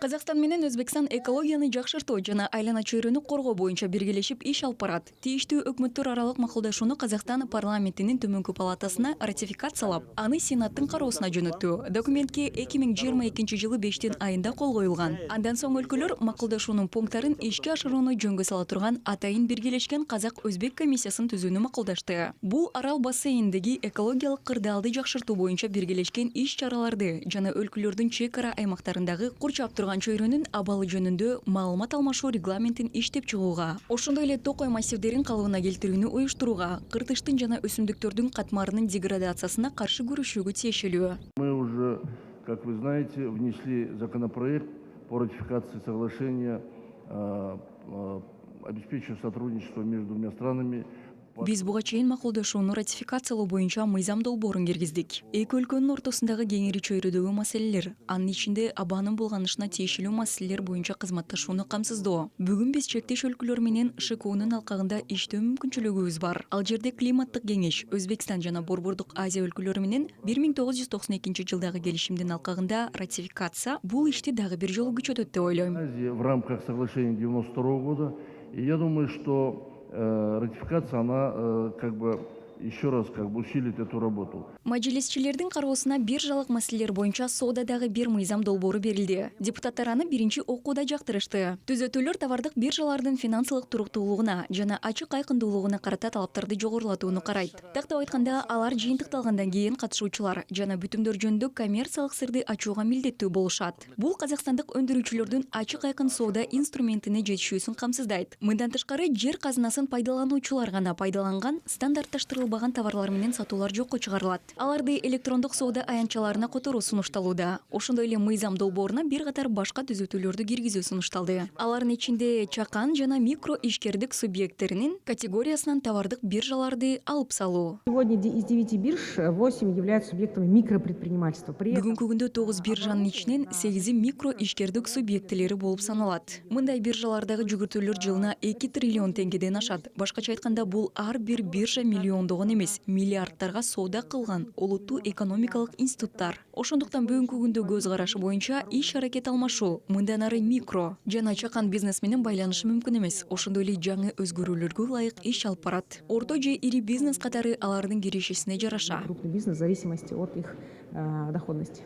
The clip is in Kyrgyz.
Казакстан менен Өзбекстан экологияны жакшыртуу жана айлана чөйрөнү коргоо боюнча биргелешип иш алып барат. Тийиштүү өкмөттөр аралык макулдашууну Казакстан парламентинин төмөнкү палатасына ратификациялап, аны Сенаттын кароосуна жөнөттү. Документке 2022 жылы 5 айында кол коюлган. Андан соң өлкөлөр макулдашуунун пункттарын ишке ашырууну жөнгө сала турган атайын биргелешкен Казак-Өзбек комиссиясын түзүүнү макулдашты. Бул арал бассейниндеги экологиялык кырдаалды жакшыртуу боюнча биргелешкен иш-чараларды жана өлкөлөрдүн чек ара аймактарындагы курчап турган чөйрөнүн абалы жөнүндө маалымат алмашуу регламентин иштеп чыгууга, ошондой эле токой массивдерин калыбына келтирүүнү уюштурууга, кыртыштын жана өсүмдүктөрдүн катмарынын деградациясына каршы күрөшүүгө тиешелүү. Мы уже, как вы знаете, внесли законопроект по ратификации соглашения, обеспечивая сотрудничество между двумя странами. Биз буга чейин макулдашууну ратификациялоо боюнча мыйзам долбоорун киргиздик. Эки өлкөнүн ортосундагы кеңири чөйрөдөгү маселелер, анын ичинде абанын булганышына тиешелүү маселелер боюнча кызматташууну камсыздоо. Бүгүн биз чектеш өлкөлөр менен ШКУнун алкагында иштөө мүмкүнчүлүгүбүз бар. Ал жерде климаттык кеңеш, Өзбекстан жана Борбордук Азия өлкөлөрү менен 1992 жылдагы келишимдин алкагында ратификация бул ишти дагы бир жолу күчөтөт деп ойлойм. В рамках соглашения 92 года, и я думаю, что ратификация, она еще раз усилит эту работу. Мажилисчилердин кароосуна биржалык маселелер боюнча соодадагы бир мыйзам долбоору берилди. Депутаттар аны биринчи окууда жактырышты. Түзөтүүлөр товардык биржалардын финансылык туруктуулугуна жана ачык айкындуулугуна карата талаптарды жогорулатууну карайт. Тактап айтканда, алар жыйынтыкталгандан кийин катышуучулар жана бүтүмдөр жөнүндө коммерциялык сырды ачууга милдеттүү болушат. Бул казакстандык өндүрүүчүлөрдүн ачык айкын соода инструментине жетишүүсүн камсыздайт. Мындан тышкары, жер казынасын пайдалануучулар гана пайдаланган стандартташтырылбаган товарлар менен сатуулар жокко чыгарылат. Аларды электрондук соода аянтчаларына которуу сунушталууда. Ошондой эле мыйзам долбооруна бир катар башка түзөтүүлөрдү киргизүү сунушталды. Алардын ичинде чакан жана микро ишкердик субъекттеринин категориясынан товардык биржаларды алып салуу. Сегодня из 9 бирж 8 являются субъектами микропредпринимательства. Бүгүнкү күндө 9 биржанын ичинен 8 микро ишкердик субъектилери болуп саналат. Мындай биржалардагы жүгүртүүлөр жылына 2 триллион теңгеден ашат. Башкача айтканда, бул ар бир биржа миллиондогон эмес, миллиардтарга соода кылган олуттуу экономикалык институттар. Ошондуктан бүгүнкү күндө көз карашы боюнча иш-аракет алмашуу мындан ары микро жана чакан бизнес менен байланышы мүмкүн эмес. Ошондой эле жаңы өзгөрүүлөргө ылайык иш алып барат. Орто же ири бизнес катары алардын киришисине жараша. Крупный бизнес в зависимости от их доходности.